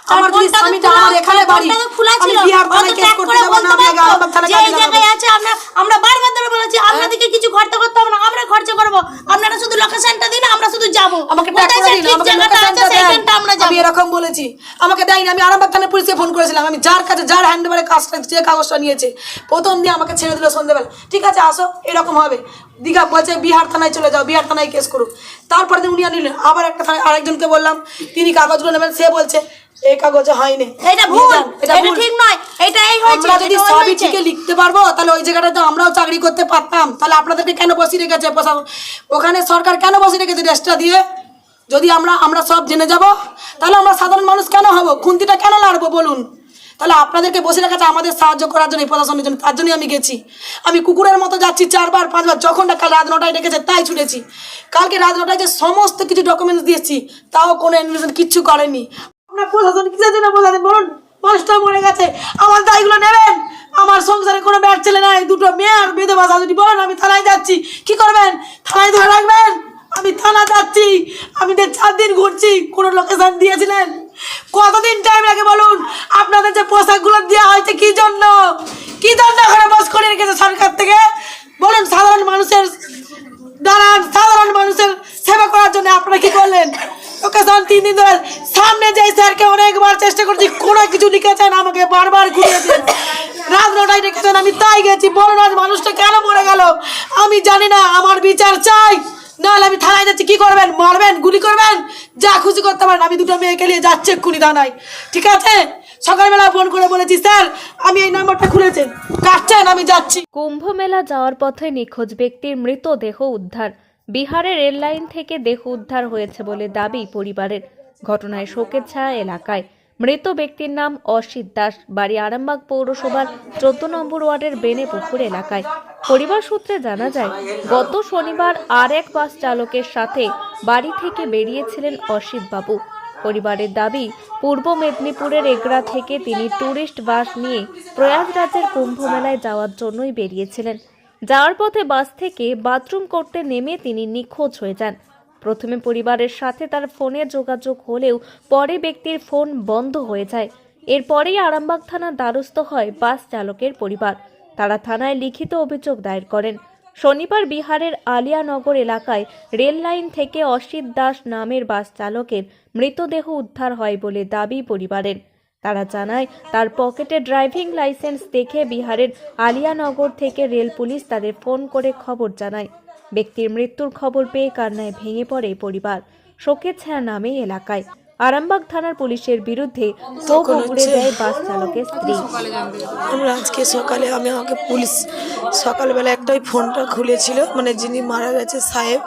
আমার যদি স্বামীটা আমার এখানে বাড়ি আমি বিহার থানায় কেস করতে যাব না, আমি আরামবাগ থানায় যে জায়গায় আছে আমরা বারবার ধরে বলেছি আপনাদেরকে কিছু খরচা করতে হবে না, আমরা খরচা করব, আপনারা শুধু লোকেশনটা দিন, আমরা শুধু যাব। আমাকে টাকা দিন, আমাকে লোকেশনটা দেন, আমরা যাব। আমি এরকম বলেছি, আমাকে দেয়নি। আমি আরামবাগ থানায় পুলিশে ফোন করেছিলাম, আমি যার কাছে যার হ্যান্ডওভারে কাজটা যে কাগজটা নিয়েছে প্রথম দিয়ে আমাকে ছেড়ে দিল সন্ধ্যেবেলা, ঠিক আছে আসো এরকম হবে। দীঘা বলছে বিহার থানায় চলে যাও, বিহার থানায় কেস করো। তারপরে দিন উনি নিলেন, আবার একটা থানায় আরেকজনকে বললাম, তিনি কাগজগুলো নেবেন, সে বলছে এই কাগজে হয়নি, এটা ভুল, এটা ঠিক নয়, এটা এই হয়েছে। আমরা যদি সবই ঠিক লিখতে পারবো তাহলে ওই জায়গাটাতে আমরাও চাকরি করতে পারতাম। তাহলে আপনাদেরকে কেন বসিয়ে রেখেছে ওখানে সরকার, কেন বসিয়ে রেখেছে রেস্টটা দিয়ে? যদি আমরা সব জেনে যাব তাহলে আমরা সাধারণ মানুষ কেন হব, খুন্তিটা কেন লাড়বো বলুন? তাহলে আপনাদেরকে বসে রেখেছে আমাদের সাহায্য করার জন্য, প্রশাসনের জন্য, তার জন্যই আমি গেছি। আমি কুকুরের মতো যাচ্ছি 4বার 5বার, যখন কাল রাত 9টায় ডেকেছে তাই ছুটেছি। কালকে রাত 9টায় যে সমস্ত কিছু ডকুমেন্টস দিয়েছি তাও কোনো ইনভেস্টিগেশন কিচ্ছু করেনি। আপনার প্রশাসন কিসের জন্য বলাছেন বলুন? মানুষটা মরে গেছে, আমার দায়গুলো নেবেন। আমার সংসারে কোনো ব্যাট ছেলে নাই, দুটো মেয়ে আর বিধবা শাশুড়ি। বলুন আমি থানায় যাচ্ছি, কি করবেন? থানায় ধরে রাখবেন? আমি থানা যাচ্ছি, আমি 4 দিন ঘুরছি, কোনো লোকেশন দিয়েছিলেন? কতদিন টাইম লাগে বলুন? আপনাদের যে পোশাকগুলো দেওয়া হয়েছে কি জন্য ওখানে বস করে রেখেছে সরকার থেকে বলুন? সাধারণ মানুষের দাঁড়ান, সাধারণ মানুষের সেবা করার জন্য আপনারা কি করলেন? লোকেশন 3 দিন ধরে সামনে যাই, স্যারকে অনেকবার চেষ্টা করছি, কোনো কিছু লিখেছেন আমাকে বারবার ঘুরিয়ে দিন। রাত 9টায় রেখেছেন, আমি তাই গেছি। বলুন আজ মানুষটা কেন মরে গেল আমি জানি না, আমার বিচার চাই, নাহলে আমি থানায় যাচ্ছি। কি করবেন? মারবেন, গুলি করবেন, যা খুশি করতে পারেন। আমি দুটো মেয়েকে নিয়ে যাচ্ছি এক্ষুনি থানায়, ঠিক আছে? সকালবেলা ফোন করে বলেছি স্যার আমি এই নাম্বারটা খুলেছি, কাটছেন, আমি যাচ্ছি। কুম্ভ মেলা যাওয়ার পথে নিখোঁজ ব্যক্তির মৃতদেহ উদ্ধার। বিহারের রেল লাইন থেকে দেহ উদ্ধার হয়েছে বলে দাবি পরিবারের। ঘটনায় শোকের ছায়া এলাকায়। মৃত ব্যক্তির নাম অসিত দাস, বাড়ি আরামবাগ পৌরসভার 14 নম্বর ওয়ার্ডের বেনেপুকুর এলাকায়। পরিবার সূত্রে জানা যায়, গত শনিবার আর এক বাস চালকের সাথে বাড়ি থেকে বেরিয়েছিলেন অসিত বাবু। পরিবারের দাবি, পূর্ব মেদিনীপুরের এগরা থেকে তিনি ট্যুরিস্ট বাস নিয়ে প্রয়াগরাজের কুম্ভ মেলায় যাওয়ার জন্যই বেরিয়েছিলেন। যাওয়ার পথে বাস থেকে বাথরুম করতে নেমে তিনি নিখোঁজ হয়ে যান। প্রথমে পরিবারের সাথে তার ফোনে যোগাযোগ হলেও পরে ব্যক্তির ফোন বন্ধ হয়ে যায়। এরপরেই আরামবাগ থানার দ্বারস্থ হয় বাস চালকের পরিবার। তারা থানায় লিখিত অভিযোগ দায়ের করেন। শনিবার বিহারের আলিয়ানগর এলাকায় রেল লাইন থেকে অসিত দাস নামের বাস চালকের মৃতদেহ উদ্ধার হয় বলে দাবি পরিবারের। তারা জানায়, তার পকেটে ড্রাইভিং লাইসেন্স দেখে বিহারের আলিয়ানগর থেকে রেল পুলিশ তাদের ফোন করে খবর জানায়। ব্যক্তির মৃত্যুর খবর পেয়ে কান্নায় ভেঙে পড়ে পরিবার। শোকের ছায়া নামে এলাকায়। আরামবাগ থানার পুলিশের বিরুদ্ধে ক্ষোভ উগড়ে দেয় বাস চালকের স্ত্রী। আমরা আজকে সকালে আমাকে পুলিশ সকালবেলা একটাই ফোনটা খুলেছিল, মানে যিনি মারা গেছে সাহেব,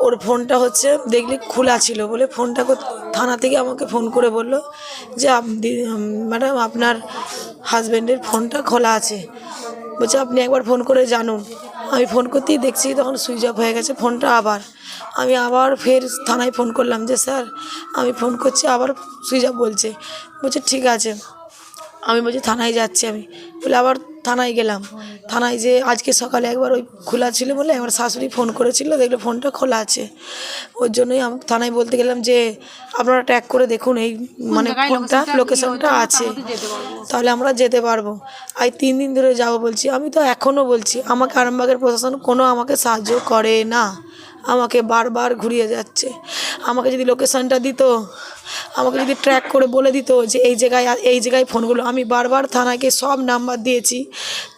ওর ফোনটা দেখলি খোলা ছিল বলে ফোনটা থানা থেকে আমাকে ফোন করে বলল যে ম্যাডাম আপনার হাজব্যান্ডের ফোনটা খোলা আছে, বলছে আপনি একবার ফোন করে জানুন। আমি ফোন করতেই দেখছি তখন সুইচ অফ হয়ে গেছে ফোনটা। আমি আবার ফের থানায় ফোন করলাম যে স্যার আমি ফোন করছি, আবার সুইচ অফ বলছে ঠিক আছে। আমি বলছি থানায় যাচ্ছি, আমি বলে আবার থানায় গেলাম। থানায় যে আজকে সকালে একবার ওই খোলা ছিল বলে আমার শাশুড়ি ফোন করেছিল, দেখলো ফোনটা খোলা আছে। ওর জন্যই আমি থানায় বলতে গেলাম যে আপনারা ট্র্যাক করে দেখুন এই মানে ফোনটা লোকেশনটা আছে, তাহলে আমরা যেতে পারবো। 3 দিন ধরে যাবো বলছি, আমি তো এখনও বলছি আমাকে আরামবাগের প্রশাসন আমাকে সাহায্য করে না, আমাকে বারবার ঘুরিয়ে যাচ্ছে। আমাকে যদি লোকেশনটা দিত, আমাকে যদি ট্র্যাক করে বলে দিত যে এই জায়গায় ফোনগুলো, আমি বারবার থানাকে সব নাম্বার দিয়েছি,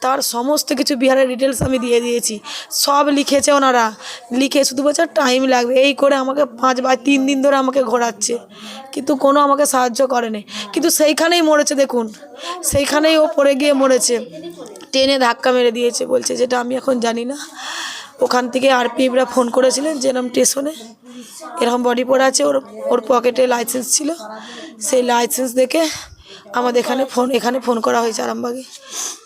তার সমস্ত কিছু বিহারের ডিটেলস আমি দিয়ে দিয়েছি, সব লিখেছে ওনারা, লিখে শুধু বলছে টাইম লাগবে, এই করে আমাকে 3 দিন ধরে আমাকে ঘোরাচ্ছে, কিন্তু কোনো আমাকে সাহায্য করেনি। কিন্তু সেইখানেই মরেছে, দেখুন সেইখানেই ও পড়ে গিয়ে মরেছে, ট্রেনে ধাক্কা মেরে দিয়েছে বলছে, যেটা আমি এখন জানি না। ওখান থেকে আরপিএফরা ফোন করেছিলেন যেরকম স্টেশনে এরকম বডি পড়ে আছে, ওর পকেটে লাইসেন্স ছিল, সেই লাইসেন্স দেখে আমাদের এখানে ফোন করা হয়েছে আরামবাগে।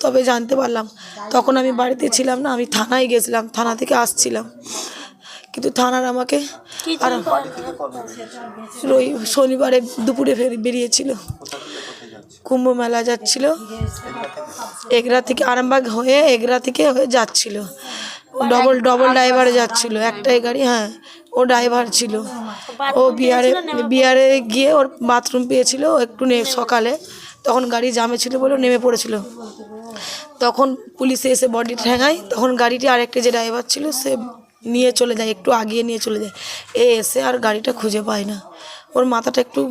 তবে জানতে পারলাম, তখন আমি বাড়িতে ছিলাম না, আমি থানায় গেছিলাম, থানা থেকে আসছিলাম, কিন্তু থানার আমাকে আর শনিবারে দুপুরে বেরিয়েছিল, কুম্ভ মেলা যাচ্ছিল, এগরা থেকে আরামবাগ হয়ে যাচ্ছিল, ডবল ড্রাইভারে যাচ্ছিল, একটাই গাড়ি। হ্যাঁ, ও ড্রাইভার ছিল। ও বিহারে গিয়ে ওর বাথরুম পেয়েছিল একটু সকালে, তখন গাড়ি জামে ছিল বলে নেমে পড়েছিল। তখন পুলিশে এসে বডি ঠেঙায়, তখন গাড়িটি আরেকটা যে ড্রাইভার ছিল সে নিয়ে চলে যায়, একটু আগিয়ে নিয়ে চলে যায়। এসে আর গাড়িটা খুঁজে পায় না। ওর মাথাটা একটু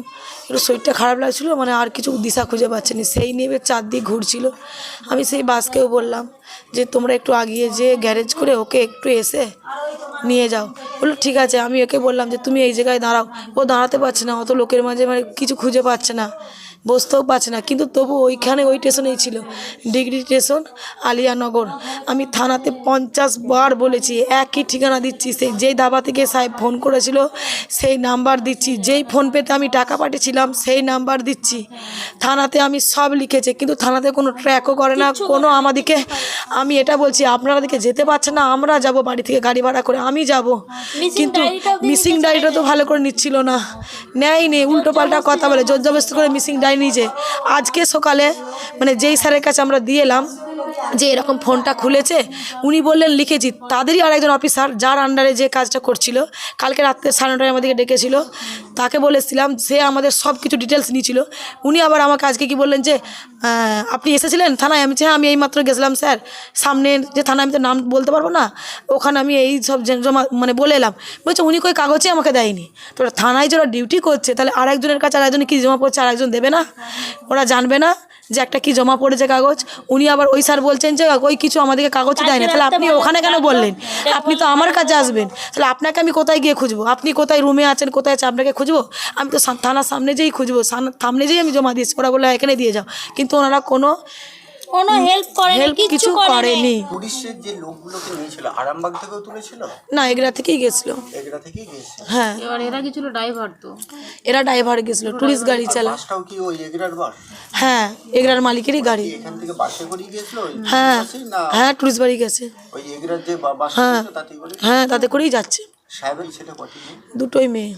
শরীরটা খারাপ লাগছিলো, মানে আর কিছু দিশা খুঁজে পাচ্ছে না, সেই নিয়ে চারদিক ঘুরছিল। আমি সেই বাসকেও বললাম যে তোমরা একটু আগিয়ে যে গ্যারেজ করে ওকে একটু এসে নিয়ে যাও। বললো ঠিক আছে। আমি ওকে বললাম যে তুমি এই জায়গায় দাঁড়াও। ও দাঁড়াতে পারছে না, অত লোকের মাঝে মানে কিছু খুঁজে পাচ্ছে না, বসতেও পারছে না। কিন্তু তবু ওইখানে ওই স্টেশনেই ছিল, ডিগ্রি স্টেশন, আলিয়ানগর। আমি থানাতে 50 বার বলেছি, একই ঠিকানা দিচ্ছি, সেই যেই দাবা থেকে সাহেব ফোন করেছিল সেই নাম্বার দিচ্ছি, যেই ফোনপেতে আমি টাকা পাঠিয়েছিলাম সেই নাম্বার দিচ্ছি। থানাতে আমি সব লিখেছি, কিন্তু থানাতে কোনো ট্র্যাকও করে না কোনো আমাদেরকে। আমি এটা বলছি আপনারা দিকে যেতে পারছেন না, আমরা যাব বাড়ি থেকে গাড়ি ভাড়া করে, আমি যাব। কিন্তু মিসিং ডায়েরিটা তো ভালো করে নিচ্ছিল না, নেয়নি, উল্টো পাল্টা কথা বলে জোর জবরদস্তি করে মিসিং ডায়েরি নিয়েছে। আজকে সকালে মানে যেই স্যারের কাছে আমরা দিয়ে এলাম যে এরকম ফোনটা খুলেছে, উনি বললেন লিখেছি। তাদেরই আরেকজন অফিসার যার আন্ডারে যে কাজটা করছিল, কালকে রাত্রে 9:30 আমাদেরকে ডেকেছিল, তাকে বলেছিলাম, সে আমাদের সব কিছু ডিটেলস নিয়েছিল। উনি আবার আমাকে আজকে কি বললেন যে আপনি এসেছিলেন থানায়? আমি হ্যাঁ আমি এইমাত্র গেছিলাম স্যার, সামনে যে থানা আমি তো নাম বলতে পারবো না, ওখানে আমি এই সব জমা মানে বলে এলাম। বলছে উনি কই কাগজই আমাকে দেয়নি। তো থানায় যারা ডিউটি করছে তাহলে আরেকজনের কাছে আরেকজন কী জমা পড়ছে আরেকজন দেবে না? ওরা জানবে না যে একটা কি জমা পড়েছে কাগজ? উনি আবার ওই স্যার বলছেন যে ওই কিছু আমাদেরকে কাগজ দেয় না। তাহলে আপনি ওখানে কেন বললেন? আপনি তো আমার কাছে আসবেন, তাহলে আপনাকে আমি কোথায় গিয়ে খুঁজবো? আপনি কোথায় রুমে আছেন, কোথায় আছে, আপনাকে খুঁজবো? আমি তো থানার সামনে যেই খুঁজবো, সামনে যেই আমি জমা দিয়েছি। ওরা বলে এখানে দিয়ে যাও, কিন্তু ওনারা কোনো হেল্প কিছু করেনি। পুলিশের যে লোকগুলোকে নিয়েছিল আরামবাগ থেকেও তুলেছিল না, এগুলা থেকেই গেছিল। এগুলা থেকেই গেছে। হ্যাঁ, এবার এরা কি ছিল ড্রাইভার? তো এরা ড্রাইভার গেছিল, টুরিস্ট গাড়ি চালায়। বাসটাও কি ওই এগরার বাস? হ্যাঁ, এগরার মালিকেরই গাড়ি। এখান থেকে বাসে করে গিয়েছিল? হ্যাঁ না, হ্যাঁ, টুরিস্ট বাড়ি গেছে। ওই এগরার যে বাস হ্যাঁ তাতে করে? হ্যাঁ, তাতে করেই যাচ্ছে। সাহেবের ছেলে কটি মেয়ে? দুটোই মেয়ে।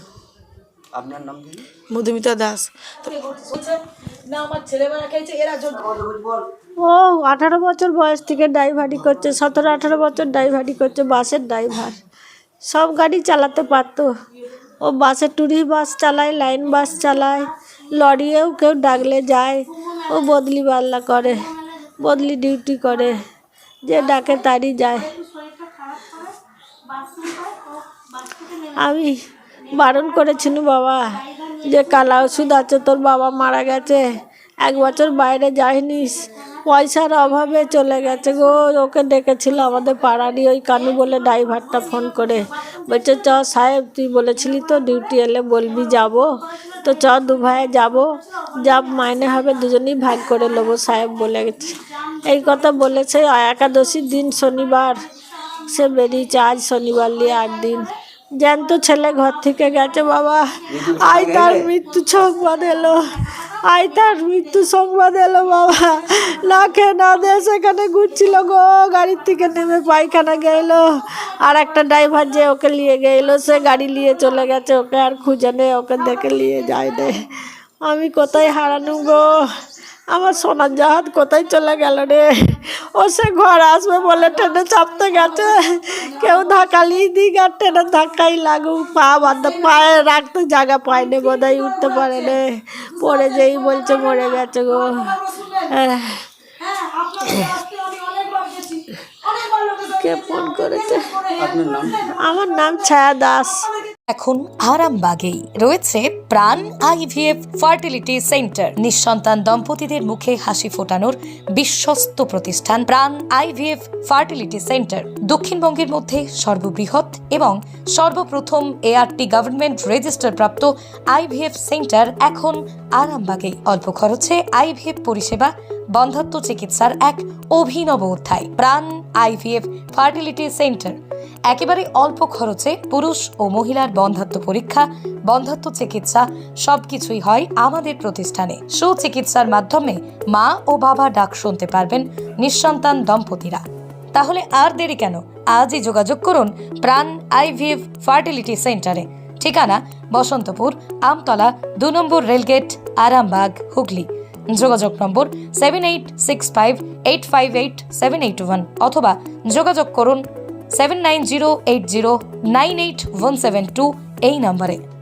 আপনার নাম দিদি? মধুমিতা দাস। না আমার ছেলেবেলা খেয়েছে এরা ও 18 বছর বয়স থেকে ড্রাইভারি করছে, 17-18 বছর ড্রাইভারি করছে, বাসের ড্রাইভার। সব গাড়ি চালাতে পারতো। ও বাসে ট্যুরিস্ট বাস চালায়, লাইন বাস চালায়, লরিয়েও কেউ ডাকলে যায়। ও বদলি পাল্লা করে, বদলি ডিউটি করে, যে ডাকে তারই যায়। আমি বারণ করেছিলাম বাবা যে কালা ওষুধ আছে, তোর বাবা মারা গেছে, 1 বছর বাইরে যায়নিস, পয়সার অভাবে চলে গেছে গো। ওকে ডেকেছিল আমাদের পাড়ারই ওই কানু বলে ড্রাইভারটা ফোন করে, বলছে চ সাহেব তুই বলেছিলি তো ডিউটি এলে বলবি যাব, তো চ 2 ভাইয়ে যাবো, যা মাইনে হবে দুজনেই ভাগ করে নেবো সাহেব বলে গেছে। এই কথা বলেছে। একাদশীর দিন শনিবার সে বেরিয়েছে, আজ শনিবার নিয়ে 8 দিন। জ্যান্ত ছেলে ঘর থেকে গেছে বাবা। আই তার মৃত্যু সংবাদ এলো, আই তার মৃত্যু সংবাদ এলো বাবা। না খেয়ে না দিয়ে সেখানে ঘুরছিল গো, গাড়ির থেকে নেমে পায়খানা গেল। আর একটা ড্রাইভার যে ওকে নিয়ে গেলো, সে গাড়ি নিয়ে চলে গেছে, ওকে আর খুঁজে নেই, ওকে দেখে নিয়ে যায় রে। আমি কোথায় হারানো গো, আমার সোনার জাহাজ কোথায় চলে গেল রে। ও সে ঘর আসবে বলে ট্রেনে চাপতে গেছে, কেউ ধাক্কালি দিক আর ট্রেনের ধাক্কাই লাগুক, পা বাঁধতে পায়ে রাখতে জায়গা পায়নি, বোধহয় উঠতে পারে রে, পড়ে যেই বলছে মরে গেছে গো। কে ফোন করেছে? আপনার নাম? আমার নাম ছায়া দাস। এখন আরামবাগেই রয়েছে প্রাণ আইভিএফ ফার্টিলিটি সেন্টার। নিঃসন্তান দম্পতিদের মুখে হাসি ফোটানোর বিশ্বস্ত প্রতিষ্ঠান প্রাণ আইভিএফ ফার্টিলিটি সেন্টার দক্ষিণবঙ্গের মধ্যে সর্ববৃহৎ এবং সর্বপ্রথম ART গভর্নমেন্ট রেজিস্টার প্রাপ্ত আইভিএফ সেন্টার এখন আরামবাগেই। অল্প খরচে আইভিএফ পরিষেবা, বন্ধাত্ম চিকিৎসার এক অভিনব অধ্যায়। প্রাণ আইভিএফ ফার্টিলিটি সেন্টার একেবারে অল্প খরচে পুরুষ ও মহিলার বন্ধাত্ম পরীক্ষা, বন্ধাত্ম চিকিৎসা সবকিছুই হয় আমাদের প্রতিষ্ঠানে। সুচিকিৎসার মাধ্যমে মা ও বাবা ডাক শুনতে পারবেন নিঃসন্তান দম্পতিরা। তাহলে আর দেরি কেন? আজই যোগাযোগ করুন প্রাণ আইভিএফ ফার্টিলিটি সেন্টারে। ঠিকানা বসন্তপুর, আমতলা, 2 নম্বর রেলগেট, আরামবাগ, হুগলি। যোগাযোগ নম্বর 7865858781 অথবা যোগাযোগ করুন 7908098172 এই নম্বরে।